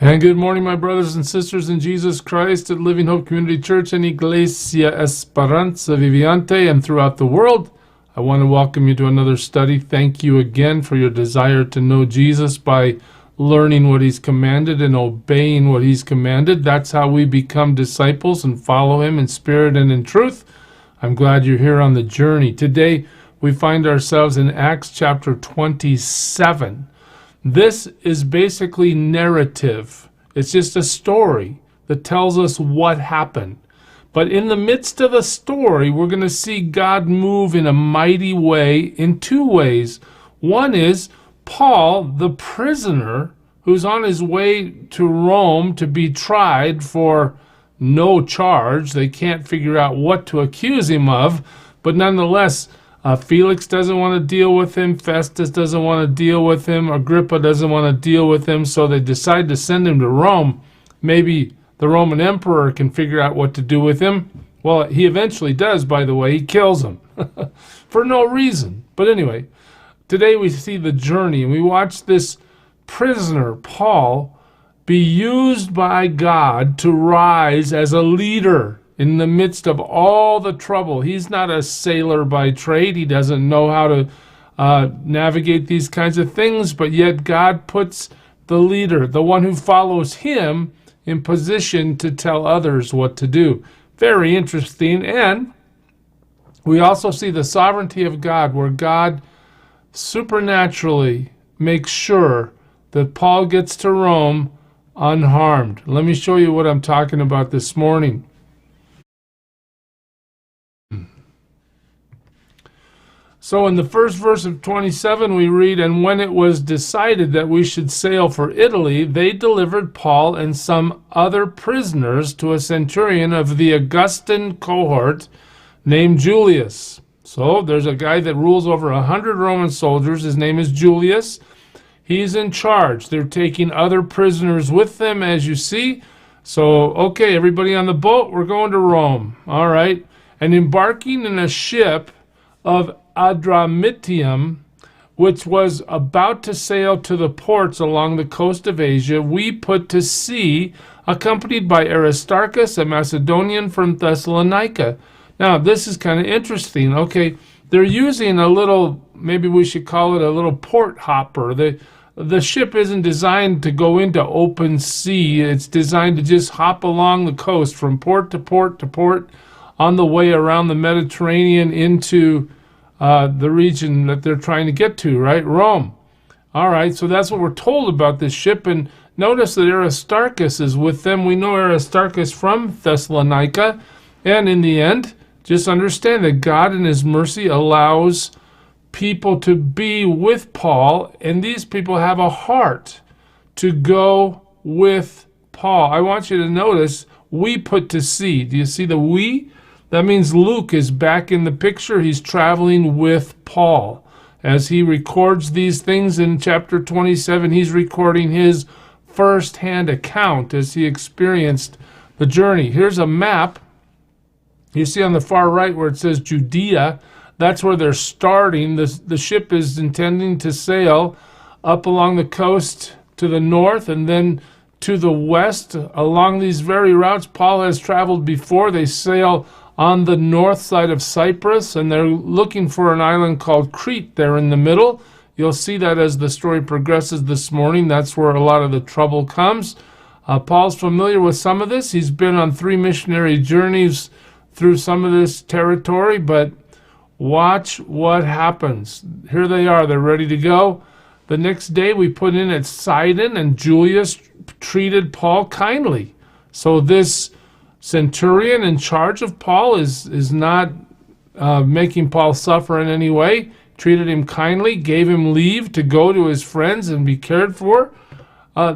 And good morning, my brothers and sisters in Jesus Christ at Living Hope Community Church and Iglesia Esperanza Viviente and throughout the world. I want to welcome you to another study. Thank you again for your desire to know Jesus by learning what he's commanded and obeying what he's commanded. That's how we become disciples and follow him in spirit and in truth. I'm glad you're here on the journey. Today, we find ourselves in Acts chapter 27. This is basically narrative. It's just a story that tells us what happened. But in the midst of the story, we're going to see God move in a mighty way in two ways. One is Paul, the prisoner, who's on his way to Rome to be tried for no charge. They can't figure out what to accuse him of, but nonetheless, Felix doesn't want to deal with him. Festus doesn't want to deal with him. Agrippa doesn't want to deal with him. So they decide to send him to Rome. Maybe the Roman emperor can figure out what to do with him. Well, he eventually does, by the way. He kills him for no reason. But anyway, today we see the journey. And we watch this prisoner, Paul, be used by God to rise as a leader in the midst of all the trouble. He's not a sailor by trade. He doesn't know how to navigate these kinds of things, but yet God puts the leader, the one who follows him, in position to tell others what to do. Very interesting. And we also see the sovereignty of God, where God supernaturally makes sure that Paul gets to Rome unharmed. Let me show you what I'm talking about this morning. So in the first verse of 27 we read, "And when it was decided that we should sail for Italy, they delivered Paul and some other prisoners to a centurion of the Augustan cohort named Julius." So there's a guy that rules over 100 Roman soldiers. His name is Julius. He's in charge. They're taking other prisoners with them, as you see. So, okay, everybody on the boat, we're going to Rome. All right. And embarking in a ship of Adramyttium, which was about to sail to the ports along the coast of Asia, we put to sea, accompanied by Aristarchus, a Macedonian from Thessalonica. Now, this is kind of interesting. Okay, they're using a little, maybe we should call it a little port hopper. The ship isn't designed to go into open sea. It's designed to just hop along the coast from port to port to port on the way around the Mediterranean into the region that they're trying to get to, right? Rome. All right, so that's what we're told about this ship. And notice that Aristarchus is with them. We know Aristarchus from Thessalonica. And in the end, just understand that God in his mercy allows people to be with Paul, and these people have a heart to go with Paul. I want you to notice, we put to sea. Do you see the we? That means Luke is back in the picture. He's traveling with Paul. As he records these things in chapter 27, he's recording his first-hand account as he experienced the journey. Here's a map. You see on the far right where it says Judea. That's where they're starting. The ship is intending to sail up along the coast to the north and then to the west. Along these very routes Paul has traveled before. They sail on the north side of Cyprus, and they're looking for an island called Crete there in the middle. You'll see that as the story progresses this morning. That's where a lot of the trouble comes. Paul's familiar with some of this. He's been on 3 missionary journeys through some of this territory, but watch what happens. Here they are. They're ready to go. The next day we put in at Sidon, and Julius treated Paul kindly. So this centurion in charge of Paul is not making Paul suffer in any way. Treated him kindly, gave him leave to go to his friends and be cared for.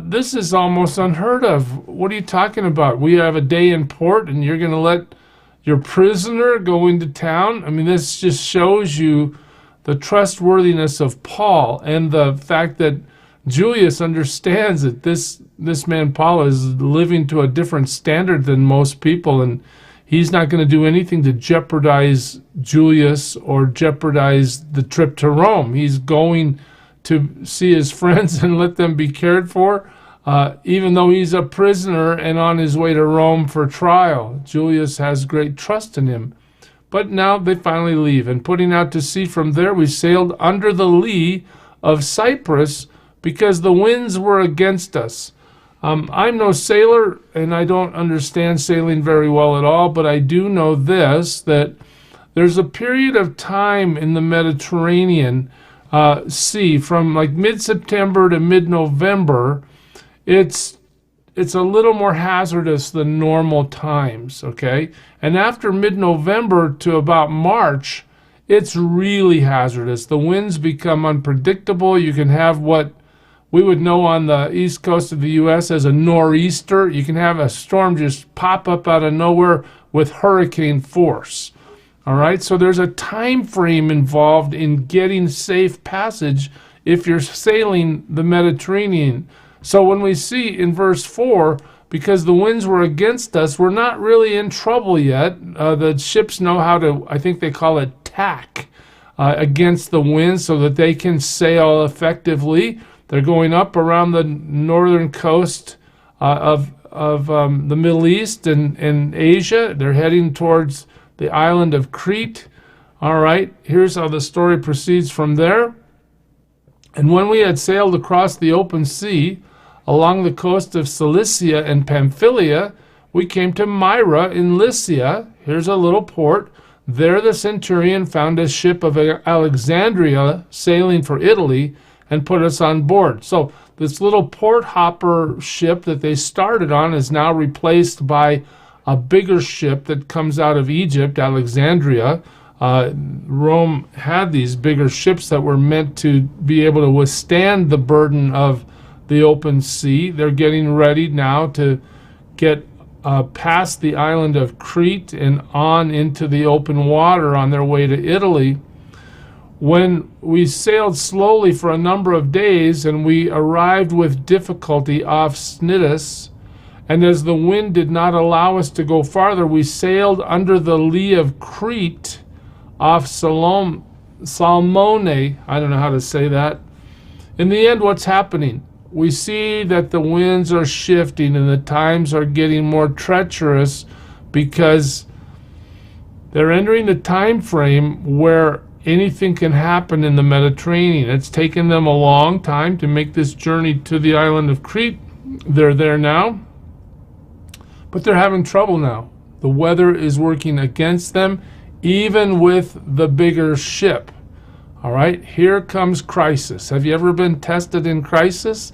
This is almost unheard of. What are you talking about? We have a day in port and you're going to let your prisoner go into town? I mean, this just shows you the trustworthiness of Paul and the fact that Julius understands that this man Paul is living to a different standard than most people, and he's not going to do anything to jeopardize Julius or jeopardize the trip to Rome. He's going to see his friends and let them be cared for. even though he's a prisoner and on his way to Rome for trial. Julius has great trust in him. But now they finally leave, and putting out to sea from there, we sailed under the lee of Cyprus because the winds were against us. I'm no sailor, and I don't understand sailing very well at all, but I do know this, that there's a period of time in the Mediterranean Sea from like mid-September to mid-November. It's a little more hazardous than normal times, okay? And after mid-November to about March, it's really hazardous. The winds become unpredictable. You can have what we would know on the east coast of the U.S. as a nor'easter. You can have a storm just pop up out of nowhere with hurricane force. All right, so there's a time frame involved in getting safe passage if you're sailing the Mediterranean. So when we see in verse 4, because the winds were against us, we're not really in trouble yet. The ships know how to, I think they call it tack, against the wind so that they can sail effectively. They're going up around the northern coast of the Middle East and Asia. They're heading towards the island of Crete. All right, here's how the story proceeds from there. And when we had sailed across the open sea, along the coast of Cilicia and Pamphylia, we came to Myra in Lycia. Here's a little port. There the centurion found a ship of Alexandria sailing for Italy and put us on board. So this little port hopper ship that they started on is now replaced by a bigger ship that comes out of Egypt, Alexandria. Rome had these bigger ships that were meant to be able to withstand the burden of the open sea. They're getting ready now to get past the island of Crete and on into the open water on their way to Italy. When we sailed slowly for a number of days and we arrived with difficulty off Cnidus, and as the wind did not allow us to go farther, we sailed under the lee of Crete off Salmone. I don't know how to say that. In the end, what's happening? We see that the winds are shifting and the times are getting more treacherous because they're entering the time frame where anything can happen in the Mediterranean. It's taken them a long time to make this journey to the island of Crete. They're there now, but they're having trouble now. The weather is working against them, even with the bigger ship. All right, here comes crisis. Have you ever been tested in crisis?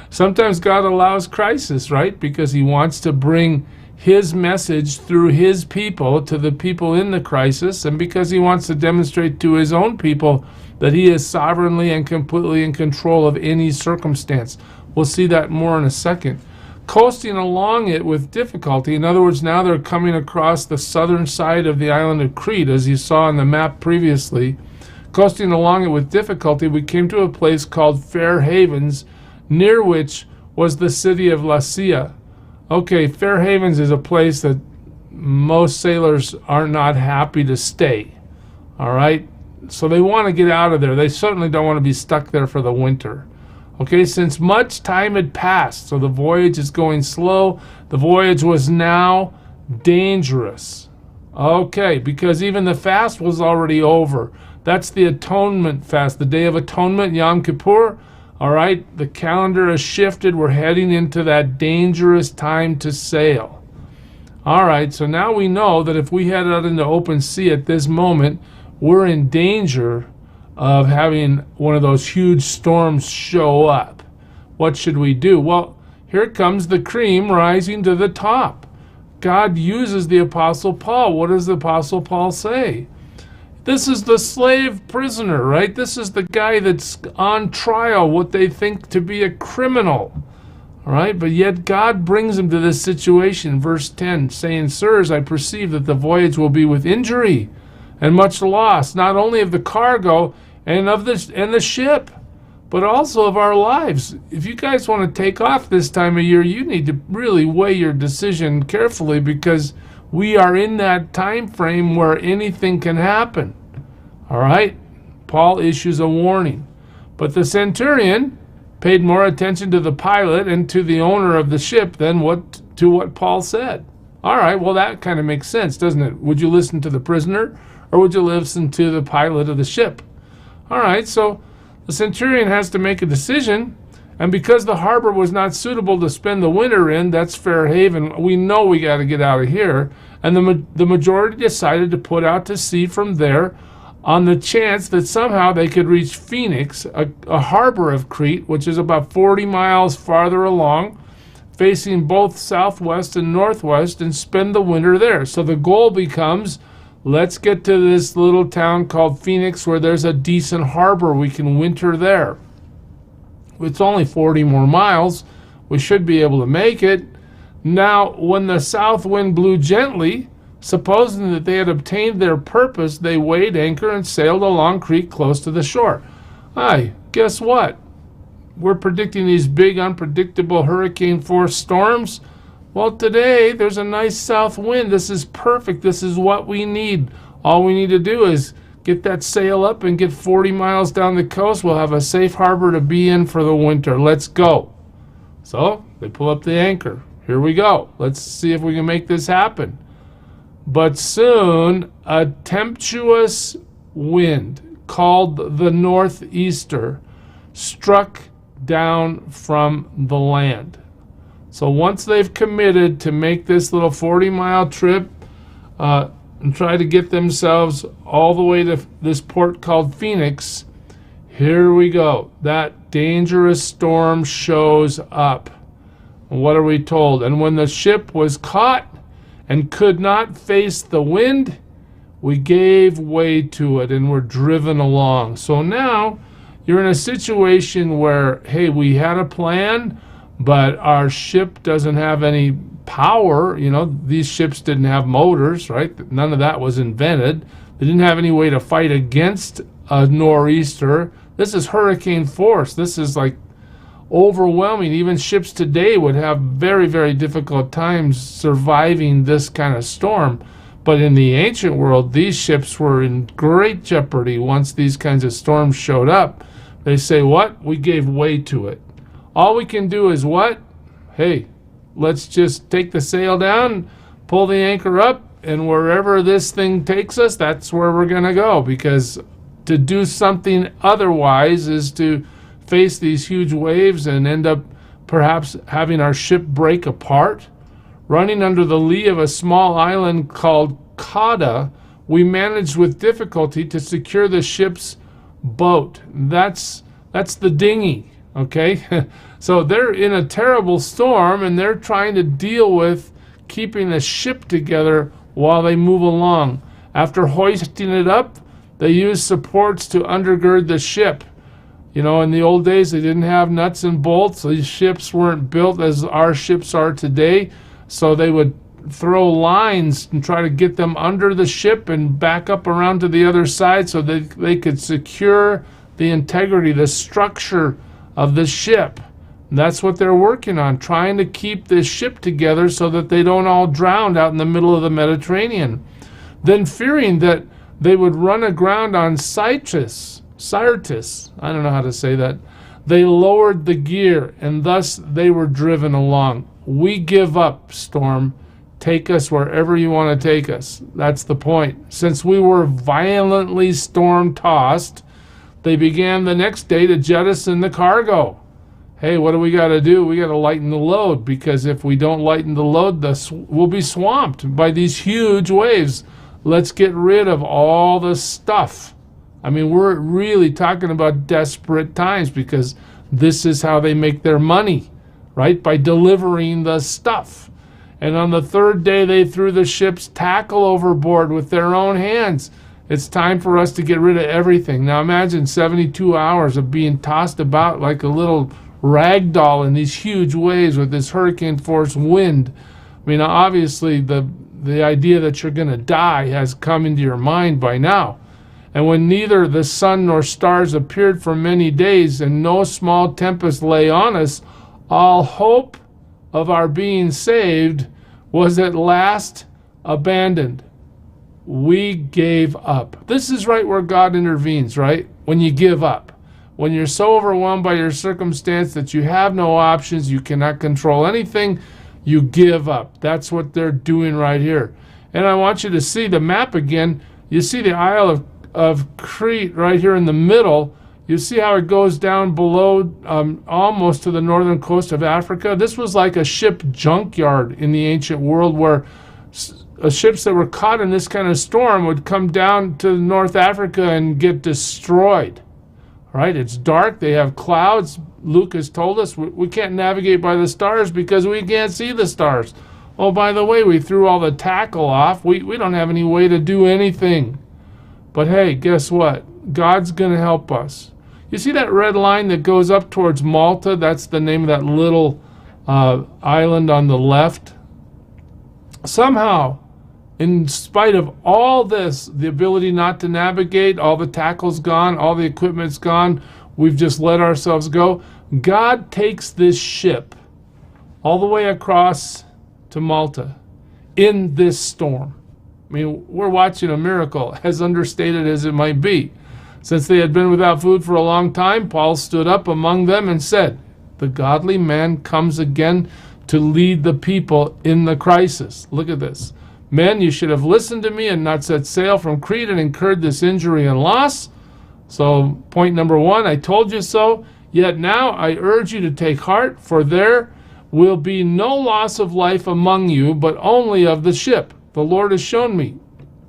Sometimes God allows crisis, right? Because he wants to bring his message through his people to the people in the crisis, and because he wants to demonstrate to his own people that he is sovereignly and completely in control of any circumstance. We'll see that more in a second. Coasting along it with difficulty. In other words, now they're coming across the southern side of the island of Crete, as you saw on the map previously. Coasting along it with difficulty, we came to a place called Fair Havens, near which was the city of Lasea. Okay, Fair Havens is a place that most sailors are not happy to stay. All right, so they want to get out of there. They certainly don't want to be stuck there for the winter. Okay, since much time had passed, so the voyage is going slow. The voyage was now dangerous. Okay, because even the fast was already over. That's the atonement fast, the Day of Atonement, Yom Kippur. All right, the calendar has shifted. We're heading into that dangerous time to sail. All right, so now we know that if we head out into open sea at this moment, we're in danger of having one of those huge storms show up. What should we do? Well, here comes the cream rising to the top. God uses the Apostle Paul. What does the Apostle Paul say? This is the slave prisoner, right? This is the guy that's on trial, what they think to be a criminal. All right, but yet God brings him to this situation, verse 10, saying, Sirs, I perceive that the voyage will be with injury and much loss, not only of the cargo and of the ship, but also of our lives. If you guys want to take off this time of year, you need to really weigh your decision carefully, because we are in that time frame where anything can happen. All right? Paul issues a warning. But the centurion paid more attention to the pilot and to the owner of the ship than what Paul said. All right, well, that kind of makes sense, doesn't it? Would you listen to the prisoner, or would you listen to the pilot of the ship? All right, so the centurion has to make a decision, and because the harbor was not suitable to spend the winter in, that's Fair Haven, we know we got to get out of here, and the majority decided to put out to sea from there on the chance that somehow they could reach Phoenix, a harbor of Crete, which is about 40 miles farther along, facing both southwest and northwest, and spend the winter there. So the goal becomes, let's get to this little town called Phoenix where there's a decent harbor. We can winter there. It's only 40 more miles. We should be able to make it. Now, when the south wind blew gently, supposing that they had obtained their purpose, they weighed anchor and sailed along Crete close to the shore. Aye, guess what? We're predicting these big, unpredictable hurricane-force storms. Well, today, there's a nice south wind. This is perfect. This is what we need. All we need to do is get that sail up and get 40 miles down the coast. We'll have a safe harbor to be in for the winter. Let's go. So, they pull up the anchor. Here we go. Let's see if we can make this happen. But soon, a tempestuous wind called the northeaster struck down from the land. So once they've committed to make this little 40-mile trip and try to get themselves all the way to this port called Phoenix, here we go. That dangerous storm shows up. And what are we told? And when the ship was caught and could not face the wind, we gave way to it and were driven along. So now you're in a situation where, hey, we had a plan, but our ship doesn't have any power. You know, these ships didn't have motors, right? None of that was invented. They didn't have any way to fight against a nor'easter. This is hurricane force. This is like overwhelming. Even ships today would have very, very difficult times surviving this kind of storm. But in the ancient world, these ships were in great jeopardy once these kinds of storms showed up. They say, what? We gave way to it. All we can do is what? Hey, let's just take the sail down, pull the anchor up, and wherever this thing takes us, that's where we're going to go. Because to do something otherwise is to face these huge waves and end up perhaps having our ship break apart. Running under the lee of a small island called Cauda, we managed with difficulty to secure the ship's boat. That's the dinghy, okay? So they're in a terrible storm, and they're trying to deal with keeping the ship together while they move along. After hoisting it up, they use supports to undergird the ship. You know, in the old days, they didn't have nuts and bolts. These ships weren't built as our ships are today. So they would throw lines and try to get them under the ship and back up around to the other side so that they could secure the integrity, the structure of the ship. And that's what they're working on, trying to keep this ship together so that they don't all drown out in the middle of the Mediterranean. Then fearing that they would run aground on Syrtis, I don't know how to say that, they lowered the gear, and thus they were driven along. We give up, storm. Take us wherever you want to take us. That's the point. Since we were violently storm-tossed, they began the next day to jettison the cargo. Hey, what do we got to do? We got to lighten the load, because if we don't lighten the load, we'll be swamped by these huge waves. Let's get rid of all the stuff. I mean, we're really talking about desperate times, because this is how they make their money, right? By delivering the stuff. And on the third day, they threw the ship's tackle overboard with their own hands. It's time for us to get rid of everything. Now imagine 72 hours of being tossed about like a little rag doll in these huge waves with this hurricane force wind. I mean, obviously the idea that you're going to die has come into your mind by now. And when neither the sun nor stars appeared for many days and no small tempest lay on us, all hope of our being saved was at last abandoned. We gave up. This is right where God intervenes, right? When you give up. when you're so overwhelmed by your circumstance that you have no options, you cannot control anything, you give up. That's what they're doing right here. And I want you to see the map again. You see the Isle of Crete right here in the middle. You see how it goes down below almost to the northern coast of Africa. This was like a ship junkyard in the ancient world, where ships that were caught in this kind of storm would come down to North Africa and get destroyed. Right? It's dark. They have clouds. Luke has told us we can't navigate by the stars because we can't see the stars. Oh, by the way, we threw all the tackle off. We don't have any way to do anything. But hey, guess what? God's going to help us. You see that red line that goes up towards Malta? That's the name of that little island on the left. Somehow, in spite of all this, the ability not to navigate, all the tackle's gone, all the equipment's gone, we've just let ourselves go. God takes this ship all the way across to Malta in this storm. I mean, we're watching a miracle, as understated as it might be. Since they had been without food for a long time, Paul stood up among them and said, "The godly man comes again to lead the people in the crisis." Look at this. "Men, you should have listened to me and not set sail from Crete and incurred this injury and loss." So point number one, I told you so. Yet now I urge you to take heart, for there will be no loss of life among you, but only of the ship. The Lord has shown me.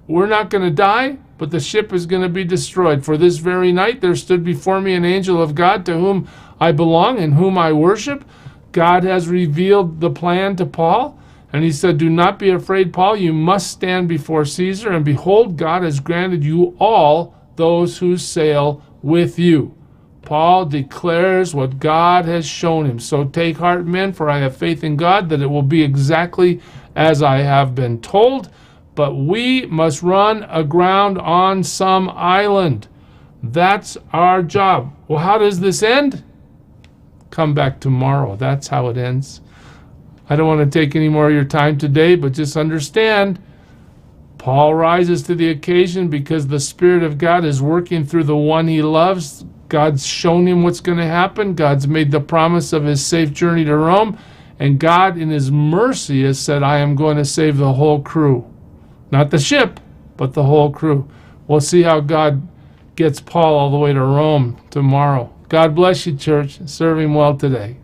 We're not going to die, but the ship is going to be destroyed. For this very night there stood before me an angel of God, to whom I belong and whom I worship. God has revealed the plan to Paul, and he said, "Do not be afraid, Paul. You must stand before Caesar, and behold, God has granted you all those who sail with you." Paul declares what God has shown him. So take heart, men, for I have faith in God that it will be exactly as I have been told. But we must run aground on some island. That's our job. Well, how does this end? Come back tomorrow. That's how it ends. I don't want to take any more of your time today, but just understand, Paul rises to the occasion because the Spirit of God is working through the one he loves. God's shown him what's going to happen. God's made the promise of his safe journey to Rome. And God, in his mercy, has said, I am going to save the whole crew. Not the ship, but the whole crew. We'll see how God gets Paul all the way to Rome tomorrow. God bless you, church. Serve him well today.